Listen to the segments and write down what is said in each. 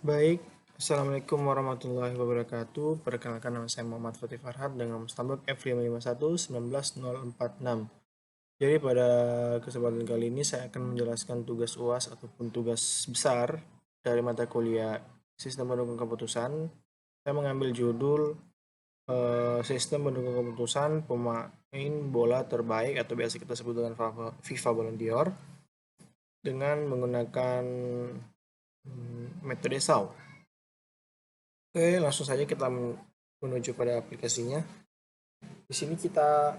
Baik, Assalamualaikum warahmatullahi wabarakatuh. Perkenalkan, nama saya Muhammad Fatih Farhad dengan nomor stambuk F551-19046. Jadi pada kesempatan kali ini saya akan menjelaskan tugas UAS ataupun tugas besar dari mata kuliah Sistem Pendukung Keputusan. Saya mengambil judul Sistem Pendukung Keputusan Pemain Bola Terbaik atau biasa kita sebut dengan FIFA Ballon d'Or dengan menggunakan metode SAW. Oke, langsung saja kita menuju pada aplikasinya. Di sini kita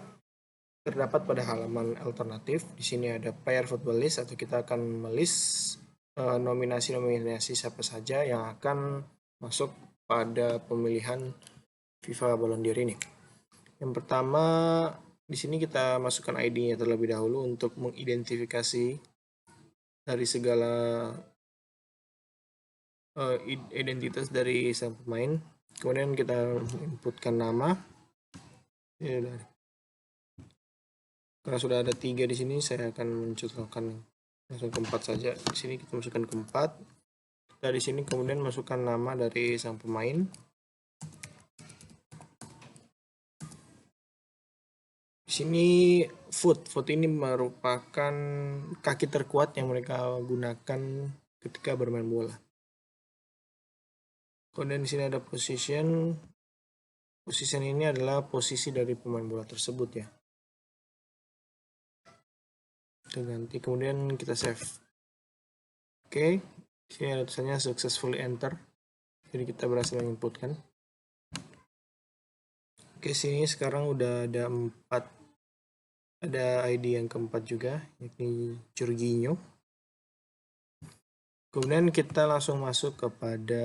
terdapat pada halaman alternatif. Di sini ada player football list, atau kita akan melist nominasi-nominasi siapa saja yang akan masuk pada pemilihan FIFA Ballon d'Or ini. Yang pertama, di sini kita masukkan ID-nya terlebih dahulu untuk mengidentifikasi dari segala identitas dari sang pemain. Kemudian kita inputkan nama. Karena sudah ada 3 di sini, saya akan mencontohkan langsung ke 4 saja. Di sini kita masukkan ke 4. Dari sini kemudian masukkan nama dari sang pemain. Di sini foot ini merupakan kaki terkuat yang mereka gunakan ketika bermain bola. Kemudian di sini ada position. Position ini adalah posisi dari pemain bola tersebut ya. Kita ganti, kemudian kita save. Oke, di sini ada tulisannya successfully enter. Jadi kita berhasil menginputkan. Oke, sini sekarang udah ada 4. Ada ID yang keempat juga, yakni Jorginho. Kemudian kita langsung masuk kepada,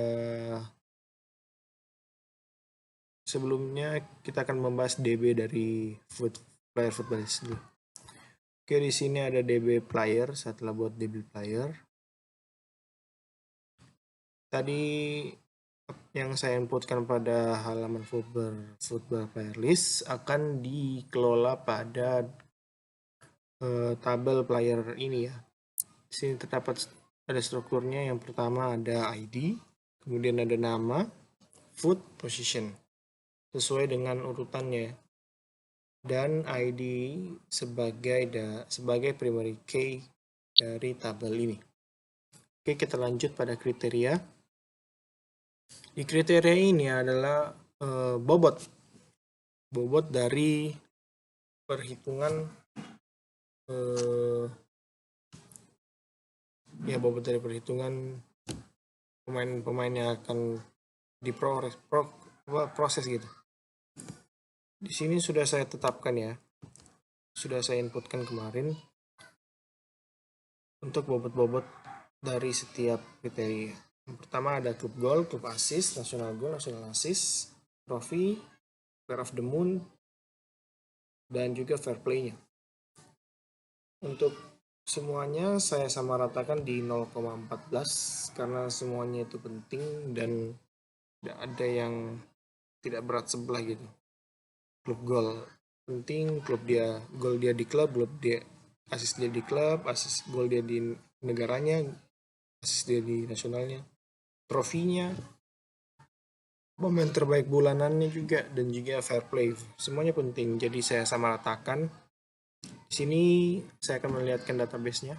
sebelumnya kita akan membahas DB dari player football list dulu. Oke, di sini ada DB player. Setelah buat DB player, tadi yang saya inputkan pada halaman football player list akan dikelola pada tabel player ini ya. Di sini terdapat ada strukturnya. Yang pertama ada ID, kemudian ada nama, foot, position, sesuai dengan urutannya, dan ID sebagai primary key dari tabel ini. Oke, kita lanjut pada kriteria. Di kriteria ini adalah bobot dari perhitungan bobot dari perhitungan pemain-pemain yang akan diproses gitu. Di sini sudah saya tetapkan ya, sudah saya inputkan kemarin untuk bobot-bobot dari setiap kriteria. Yang pertama ada klub gol, klub assist, national goal, national assist, trofi, player of the moon, dan juga fair play-nya. Untuk semuanya saya samaratakan di 0,14 karena semuanya itu penting dan tidak ada yang tidak berat sebelah gitu. Klub gol penting, gol dia di klub dia, assist dia di klub, assist gol dia di negaranya, assist dia di nasionalnya, trofinya, momen terbaik bulanannya juga, dan juga fair play. Semuanya penting, jadi saya samaratakan. Di sini saya akan melihatkan database-nya.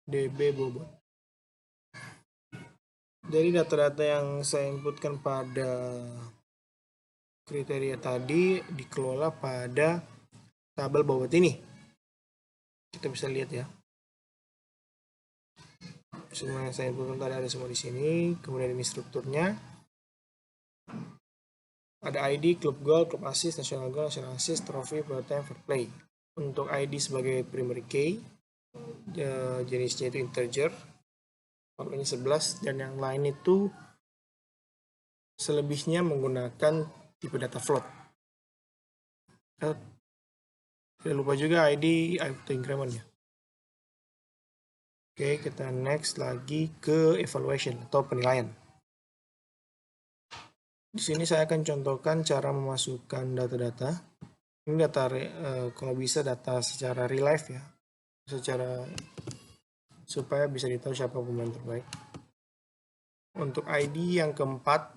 DB bobot. Dari data-data yang saya inputkan pada kriteria tadi dikelola pada tabel bobot ini. Kita bisa lihat ya. Semua yang saya inputkan tadi ada semua di sini. Kemudian ini strukturnya. Ada ID, klub gol, klub assist, national goal, national assist, trofi, player time, fair play. Untuk ID sebagai primary key, jenisnya itu integer, ini 11, dan yang lain itu selebihnya menggunakan tipe data float. Tidak lupa juga ID auto increment ya. Oke, kita next lagi ke evaluation atau penilaian. Di sini saya akan contohkan cara memasukkan data-data. Ini data kalau bisa data secara real life ya, secara supaya bisa ditahu siapa pemain terbaik. Untuk ID yang keempat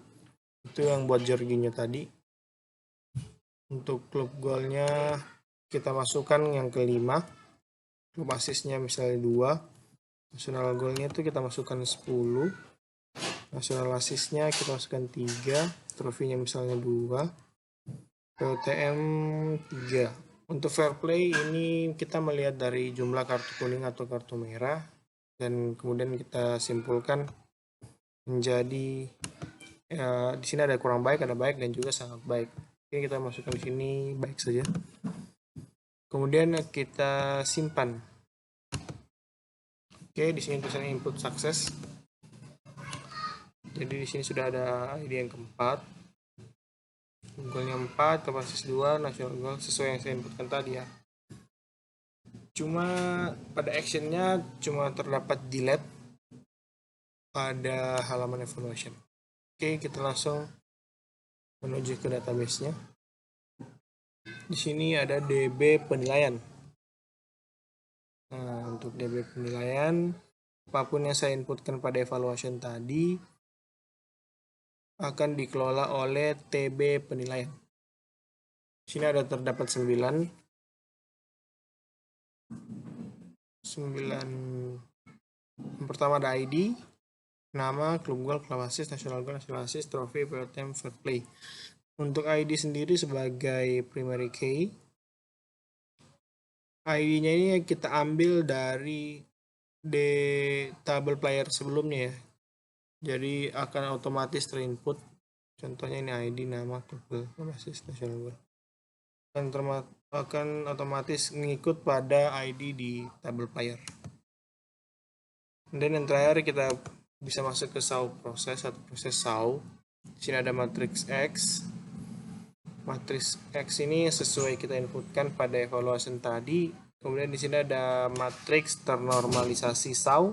itu yang buat Jorginho tadi. Untuk klub golnya kita masukkan yang kelima. Klub asisnya misalnya 2. National golnya itu kita masukkan 10. National asisnya kita masukkan 3. Trofinya misalnya 2. POTM 3. Untuk fair play ini kita melihat dari jumlah kartu kuning atau kartu merah, dan kemudian kita simpulkan menjadi di sini ada kurang baik, ada baik, dan juga sangat baik. Oke, kita masukkan di sini baik saja. Kemudian kita simpan. Oke, di sini tulisannya input sukses. Jadi di sini sudah ada ID yang keempat. Golnya 4, kapasitas 2, national goal sesuai yang saya inputkan tadi ya. Cuma pada actionnya cuma terdapat delete pada halaman evaluation. Oke, kita langsung menuju ke database-nya. Di sini ada DB penilaian. Nah, untuk DB penilaian, apapun yang saya inputkan pada evaluation tadi akan dikelola oleh TB penilaian. Di sini ada terdapat 9. Yang pertama ada ID, nama, klub gol, klub assist, national goal, national assist, trofi, POTM, fair play. Untuk ID sendiri sebagai primary key, ID-nya ini kita ambil dari tabel player sebelumnya ya. Jadi akan otomatis terinput. Contohnya ini ID, nama, klub, assist, national goal. Akan otomatis mengikut pada ID di tabel player. Dan yang terakhir kita bisa masuk ke saw proses atau proses saw. Di sini ada matrix X. Matrix X ini sesuai kita inputkan pada evaluation tadi. Kemudian di sini ada matrix ternormalisasi saw.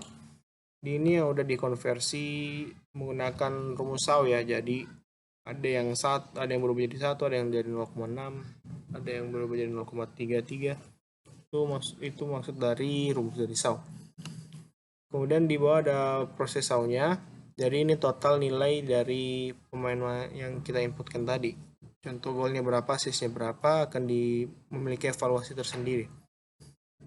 Di ini yang udah dikonversi menggunakan rumus saw ya. Jadi ada yang berubah jadi 1, ada yang jadi 0,6, ada yang berubah jadi 0,33. Itu maksud dari rumus dari saw. Kemudian di bawah ada proses saw-nya. Jadi ini total nilai dari pemain yang kita inputkan tadi. Contoh golnya berapa, assist-nya berapa, akan memiliki evaluasi tersendiri.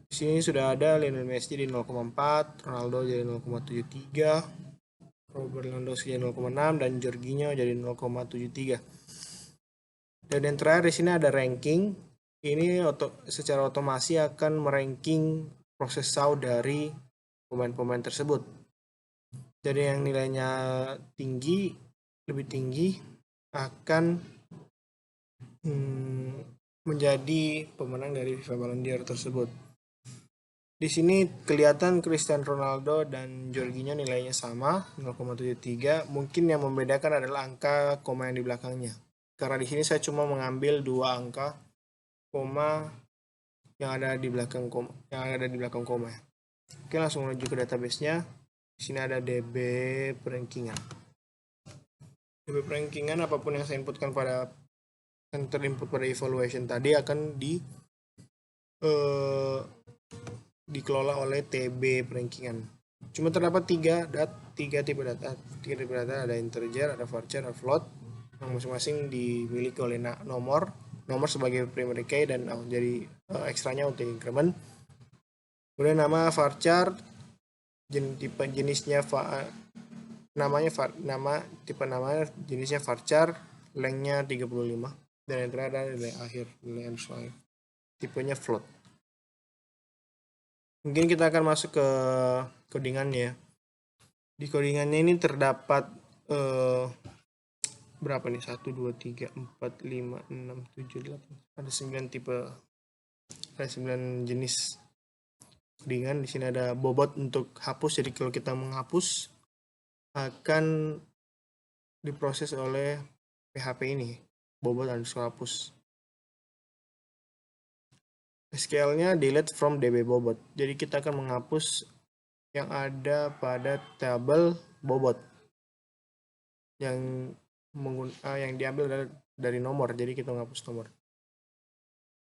Di sini sudah ada Lionel Messi jadi 0,4, Ronaldo jadi 0,73, Robert Lewandowski jadi 0,6, dan Jorginho jadi 0,73. Dan yang terakhir di sini ada ranking. Ini secara otomasi akan meranking proses saw dari pemain-pemain tersebut. Jadi yang nilainya lebih tinggi akan menjadi pemenang dari FIFA Ballon d'Or tersebut. Di sini kelihatan Cristiano Ronaldo dan Jorginho nilainya sama 0,73. Mungkin yang membedakan adalah angka koma yang di belakangnya. Karena di sini saya cuma mengambil 2 angka koma yang ada di belakang koma. Oke, langsung menuju ke database-nya. Di sini ada DB perankingan. DB perankingan apapun yang saya inputkan yang terinput pada evaluation tadi akan dikelola oleh TB perankingan. Cuma terdapat 3 tipe data. 3 tipe data, ada integer, ada varchar, ada float, yang masing-masing dimiliki oleh nomor sebagai primary key dan jadi ekstranya untuk increment. Kemudian nama varchar, tipe jenisnya jenisnya varchar, lengthnya 35, dan yang terakhir ada nilai akhir, nilai endpoint, tipenya float. Mungkin kita akan masuk ke codingannya. Di codingannya ini terdapat berapa nih? 1, 2, 3, 4, 5, 6, 7, 8. Ada 9 tipe, ada 9 jenis codingan. Di sini ada bobot untuk hapus. Jadi kalau kita menghapus akan diproses oleh PHP ini, bobot underscore hapus. SQL-nya delete from DB bobot. Jadi kita akan menghapus yang ada pada tabel bobot yang diambil dari nomor. Jadi kita menghapus nomor.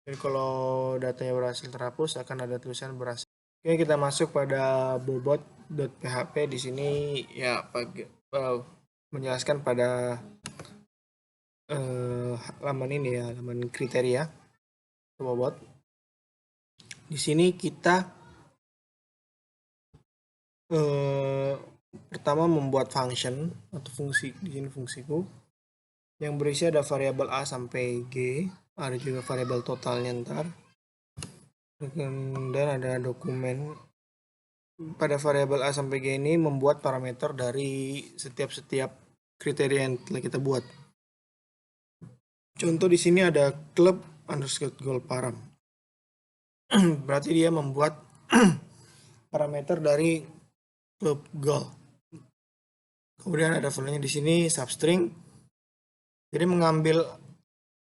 Dan kalau datanya berhasil terhapus akan ada tulisan berhasil. Oke, kita masuk pada bobot.php. Di sini ya menjelaskan pada halaman ini ya, halaman kriteria bobot. Di sini kita pertama membuat function atau fungsi. Di sini fungsiku yang berisi ada variabel A sampai G, ada juga variabel totalnya ntar, dan ada dokumen. Pada variabel A sampai G ini membuat parameter dari setiap kriteria yang telah kita buat. Contoh di sini ada club underscore goal param. Berarti dia membuat parameter dari club goal. Kemudian ada value-nya di sini substring. Jadi mengambil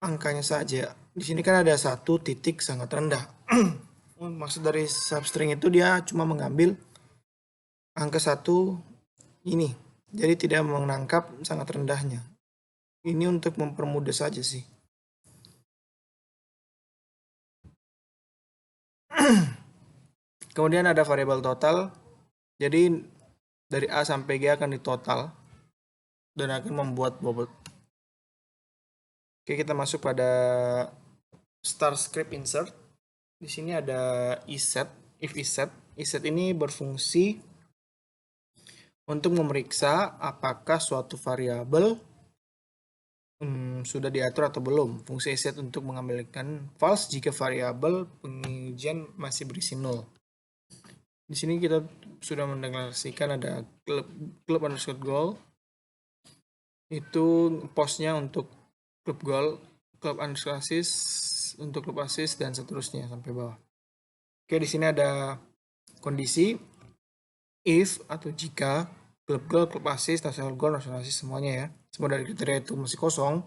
angkanya saja. Di sini kan ada 1 titik sangat rendah. Maksud dari substring itu dia cuma mengambil angka 1 ini. Jadi tidak menangkap sangat rendahnya. Ini untuk mempermudah saja sih. Kemudian ada variabel total. Jadi dari A sampai G akan ditotal dan akan membuat bobot. Oke, kita masuk pada star script insert. Di sini ada iset, if iset. Iset ini berfungsi untuk memeriksa apakah suatu variabel sudah diatur atau belum. Fungsi iset untuk mengambilkan false jika variabel pengujian masih berisi 0. Di sini kita sudah mendeklarasikan ada club underscore goal. Itu postnya untuk club goal, club underscore assist untuk club assist dan seterusnya sampai bawah. Oke, di sini ada kondisi if atau jika club goal, club assist, national goal, national assist semuanya ya. Semua dari kriteria itu masih kosong.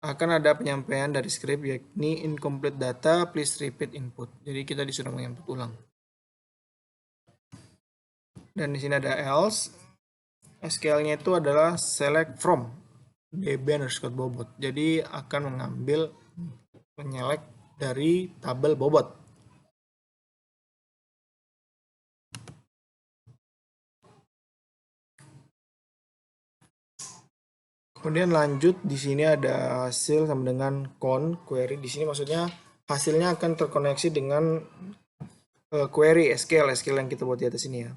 Akan ada penyampaian dari script yakni incomplete data, please repeat input. Jadi kita disuruh menginput ulang. Dan di sini ada else. SQL-nya itu adalah select from db underscore bobot. Jadi akan menyelect dari tabel bobot. Kemudian lanjut di sini ada hasil sama dengan query. Di sini maksudnya hasilnya akan terkoneksi dengan query SQL yang kita buat di atas ini ya.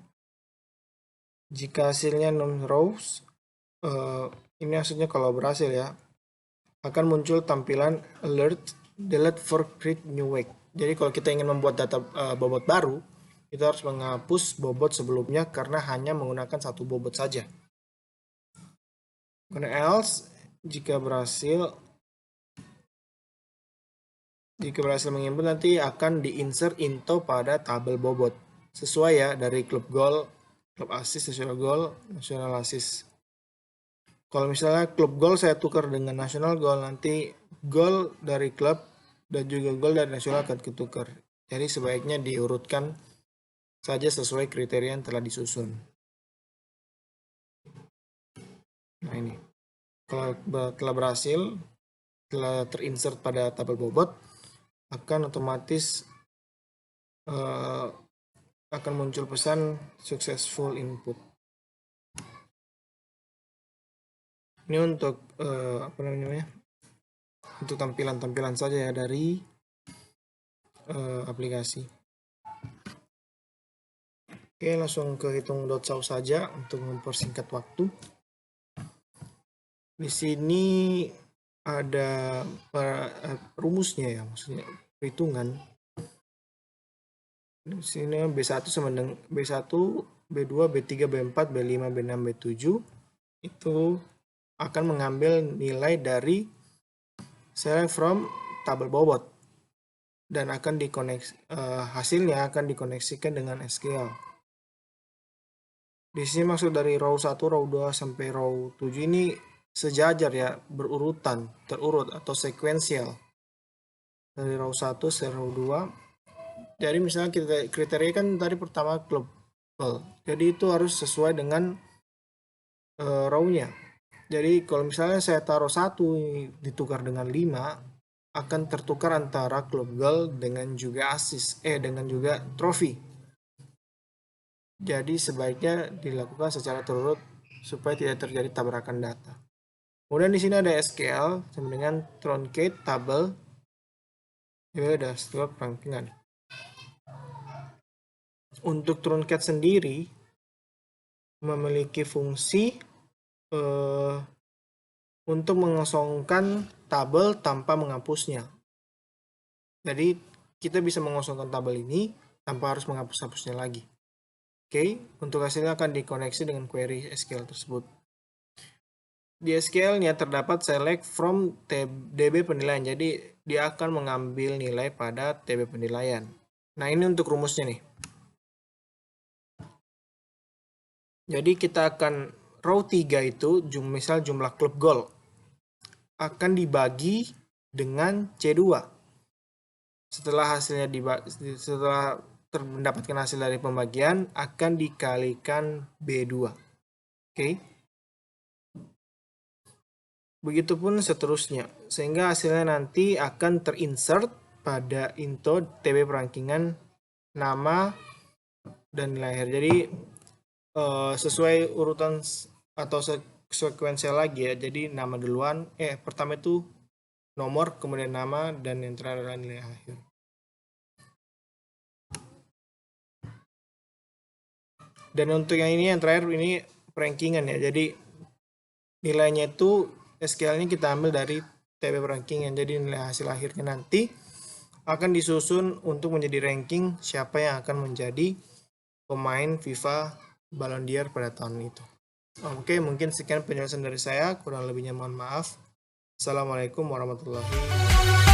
Jika hasilnya non rows, ini maksudnya kalau berhasil ya, akan muncul tampilan alert delete for create new wake. Jadi kalau kita ingin membuat data bobot baru, kita harus menghapus bobot sebelumnya karena hanya menggunakan 1 bobot saja. Kemudian else, jika berhasil menginput nanti akan diinsert into pada tabel bobot sesuai ya dari club goal, club assist, national goal, national assist. Kalau misalnya club goal saya tukar dengan national goal, nanti goal dari klub dan juga goal dari nasional akan ketukar. Jadi sebaiknya diurutkan saja sesuai kriteria yang telah disusun. Nah ini, kalau telah berhasil, telah terinsert pada tabel bobot, akan otomatis akan muncul pesan successful input. Ini untuk untuk tampilan-tampilan saja ya dari aplikasi. Oke, langsung ke hitung.saw saja untuk mempersingkat waktu. Di sini ada rumusnya ya, maksudnya perhitungan. Di sini B1 sama dengan B1, B2, B3, B4, B5, B6, B7 itu akan mengambil nilai dari select from tabel bobot dan akan hasilnya akan dikoneksikan dengan SQL. Di sini maksud dari row 1, row 2 sampai row 7 ini sejajar ya, berurutan, terurut atau sekuensial. Dari row 1 ke row 2. Jadi misalnya kriteria kan tadi pertama club goal. Jadi itu harus sesuai dengan row-nya. Jadi kalau misalnya saya taruh 1 ditukar dengan 5, akan tertukar antara klub gol dengan juga dengan juga trofi. Jadi sebaiknya dilakukan secara terurut supaya tidak terjadi tabrakan data. Kemudian di sini ada SQL sama dengan truncate table. Ya udah setelah rankingan. Untuk truncate sendiri memiliki fungsi untuk mengosongkan tabel tanpa menghapusnya. Jadi kita bisa mengosongkan tabel ini tanpa harus menghapus-hapusnya lagi. Oke, untuk hasilnya akan dikoneksi dengan query SQL tersebut. Di SQL-nya terdapat select from DB penilaian, jadi dia akan mengambil nilai pada TB penilaian. Nah, ini untuk rumusnya nih. Jadi kita akan row 3 itu, misal jumlah klub gol, akan dibagi dengan C2. Setelah mendapatkan hasil dari pembagian, akan dikalikan B2. Oke. Begitupun seterusnya, sehingga hasilnya nanti akan terinsert pada into TB perankingan nama dan lahir. Jadi sesuai urutan atau sekuensial lagi ya. Jadi nama duluan, pertama itu nomor, kemudian nama, dan yang terakhir adalah nilai akhir. Dan untuk yang ini, yang terakhir ini perankingan ya. Jadi nilainya itu SQL-nya kita ambil dari TB ranking, jadi nilai hasil akhirnya nanti akan disusun untuk menjadi ranking siapa yang akan menjadi pemain FIFA Ballon d'Or pada tahun itu. Oke, mungkin sekian penjelasan dari saya, kurang lebihnya mohon maaf. Assalamualaikum warahmatullahi wabarakatuh.